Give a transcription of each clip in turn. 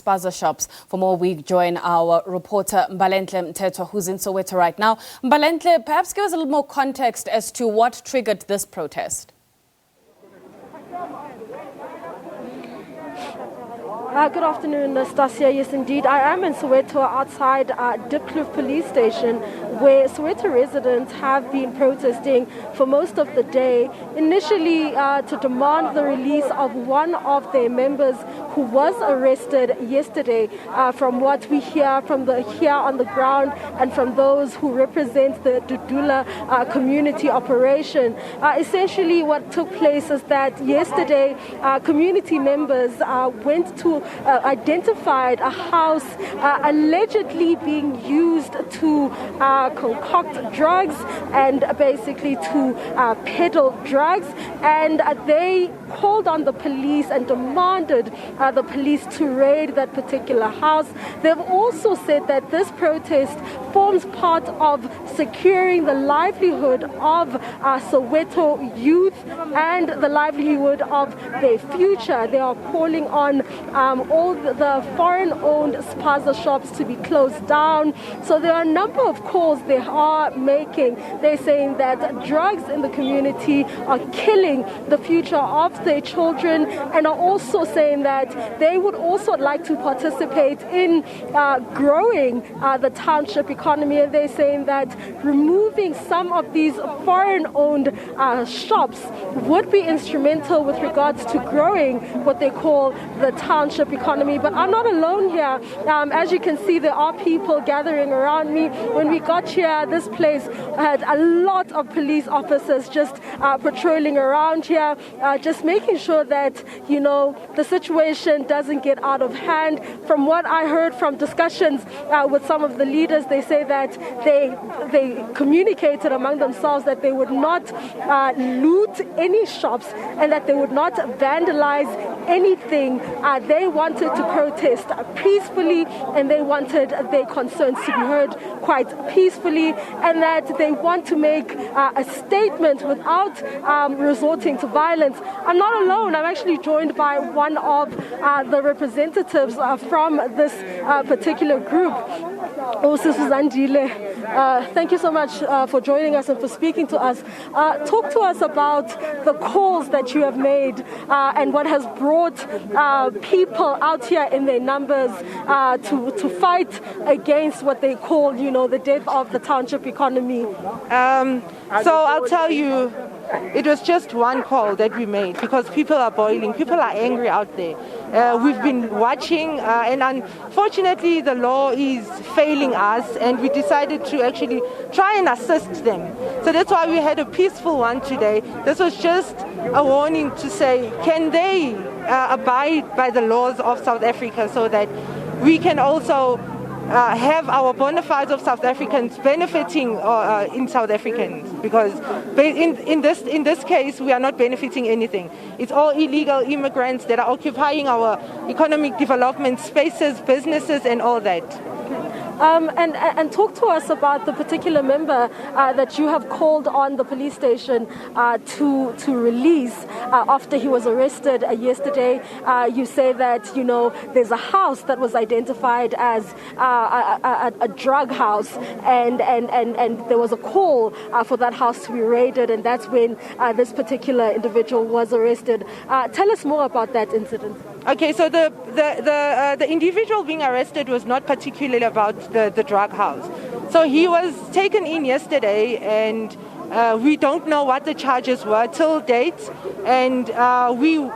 spaza shops. For more, we join our reporter Mbalenhle Mthethwa, who's in Soweto right now. Mbalenhle, perhaps give us a little more context as to what triggered this protest. Good afternoon, Nastasia. Yes, indeed. I am in Soweto outside Diepkloof police station, where Soweto residents have been protesting for most of the day, initially to demand the release of one of their members who was arrested yesterday. From what we hear from here on the ground and from those who represent the Dudula community operation. Essentially what took place is that yesterday community members went to identified a house allegedly being used to concoct drugs and basically to peddle drugs, and they called on the police and demanded the police to raid that particular house. They've also said that this protest forms part of securing the livelihood of Soweto youth and the livelihood of their future. They are calling on all the foreign-owned spaza shops to be closed down. So there are a number of calls they are making. They're saying that drugs in the community are killing the future of their children, and are also saying that they would also like to participate in growing the township economy. And they're saying that removing some of these foreign-owned shops would be instrumental with regards to growing what they call the township economy. But I'm not alone here. As you can see, there are people gathering around me. When we got here, this place had a lot of police officers just patrolling around here, just making sure that, you know, the situation doesn't get out of hand. From what I heard from discussions with some of the leaders, they say that they communicated among themselves that they would not loot any shops and that they would not vandalize anything. They wanted to protest peacefully, and they wanted their concerns to be heard quite peacefully, and that they want to make a statement without resorting to violence. I'm not alone. I'm actually joined by one of the representatives from this particular group. Thank you so much for joining us and for speaking to us. Talk to us about the calls that you have made and what has brought people out here in their numbers to fight against what they call, you know, the death of the township economy. So I'll tell you, it was just one call that we made because people are boiling, people are angry out there. We've been watching and unfortunately the law is failing us, and we decided to actually try and assist them. So that's why we had a peaceful one today. This was just a warning to say, can they abide by the laws of South Africa so that we can also have our bona fides of South Africans benefiting in South Africans, because in this case we are not benefiting anything. It's all illegal immigrants that are occupying our economic development spaces, businesses, and all that. And talk to us about the particular member that you have called on the police station to release after he was arrested yesterday. You say that, you know, there's a house that was identified as a drug house, and there was a call for that house to be raided, and that's when this particular individual was arrested. Tell us more about that incident. Okay, so the individual being arrested was not particularly about the drug house. So he was taken in yesterday, and we don't know what the charges were till date, and we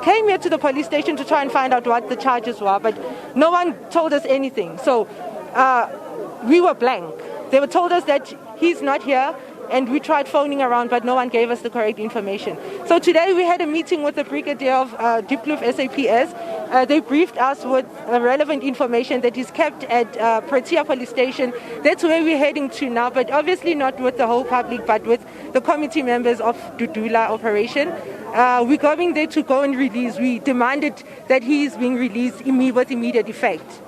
came here to the police station to try and find out what the charges were, but no one told us anything. So we were blank. They were told us that he's not here, and we tried phoning around, but no one gave us the correct information. So today we had a meeting with the brigadier of Diepkloof SAPS. They briefed us with relevant information that is kept at Protea police station. That's where we're heading to now, but obviously not with the whole public, but with the committee members of Dudula operation. We're going there to go and release. We demanded that he is being released with immediate effect.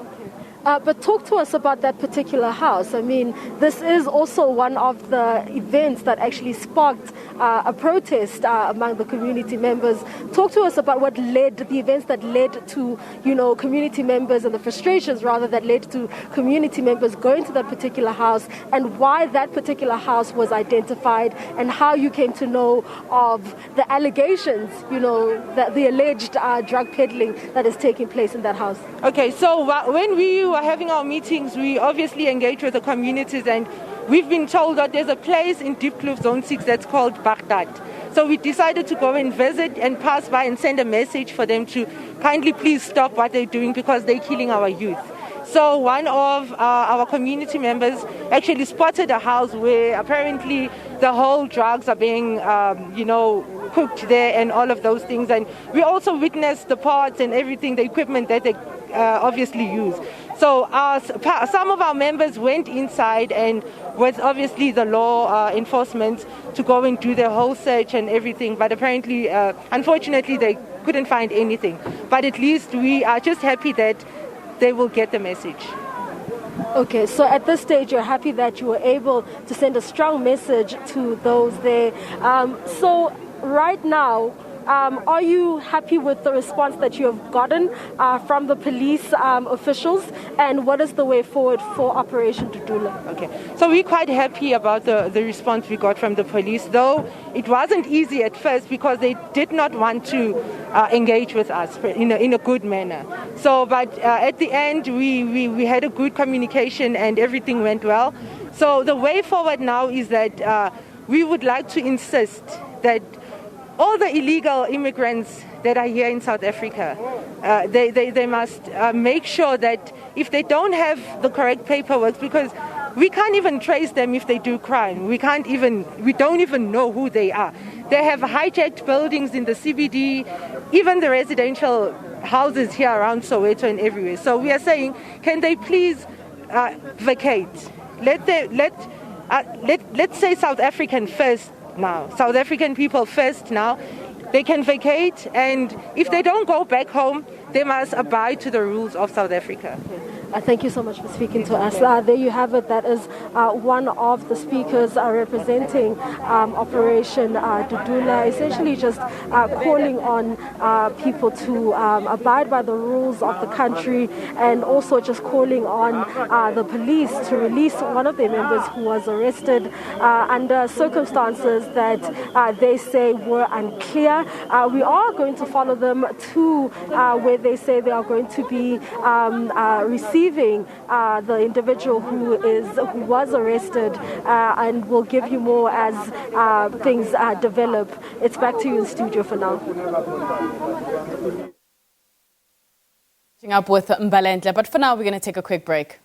But talk to us about that particular house. I mean, this is also one of the events that actually sparked a protest among the community members. Talk to us about the events that led to, community members and the frustrations rather that led to community members going to that particular house, and why that particular house was identified, and how you came to know of the allegations, that the alleged drug peddling that is taking place in that house. Okay, so when we were having our meetings, we obviously engaged with the communities, and we've been told that there's a place in Diepkloof Zone 6 that's called Baghdad. So we decided to go and visit and pass by and send a message for them to kindly please stop what they're doing because they're killing our youth. So one of our community members actually spotted a house where apparently the whole drugs are being, cooked there and all of those things. And we also witnessed the parts and everything, the equipment that they obviously use. So some of our members went inside and with obviously the law enforcement to go and do their whole search and everything. But apparently, unfortunately, they couldn't find anything. But at least we are just happy that they will get the message. Okay, so at this stage, you're happy that you were able to send a strong message to those there. So right now, are you happy with the response that you have gotten from the police officials, and what is the way forward for Operation Dudula? Okay, so we're quite happy about the response we got from the police, though it wasn't easy at first because they did not want to engage with us in a good manner. So, but at the end, we had a good communication and everything went well. So the way forward now is that we would like to insist that all the illegal immigrants that are here in South Africa, they must make sure that if they don't have the correct paperwork, because we can't even trace them if they do crime. We don't even know who they are. They have hijacked buildings in the CBD, even the residential houses here around Soweto and everywhere. So we are saying, can they please vacate? Let's say South African first. Now, South African people first now, they can vacate, and if they don't go back home, they must abide to the rules of South Africa. Thank you so much for speaking to us. There you have it. That is one of the speakers representing Operation Dudula, essentially just calling on people to abide by the rules of the country, and also just calling on the police to release one of their members who was arrested under circumstances that they say were unclear. We are going to follow them to where they say they are going to be receiving the individual who was arrested, and we'll give you more as things develop. It's back to you in studio for now. Up with Mbalenhle, but for now we're going to take a quick break.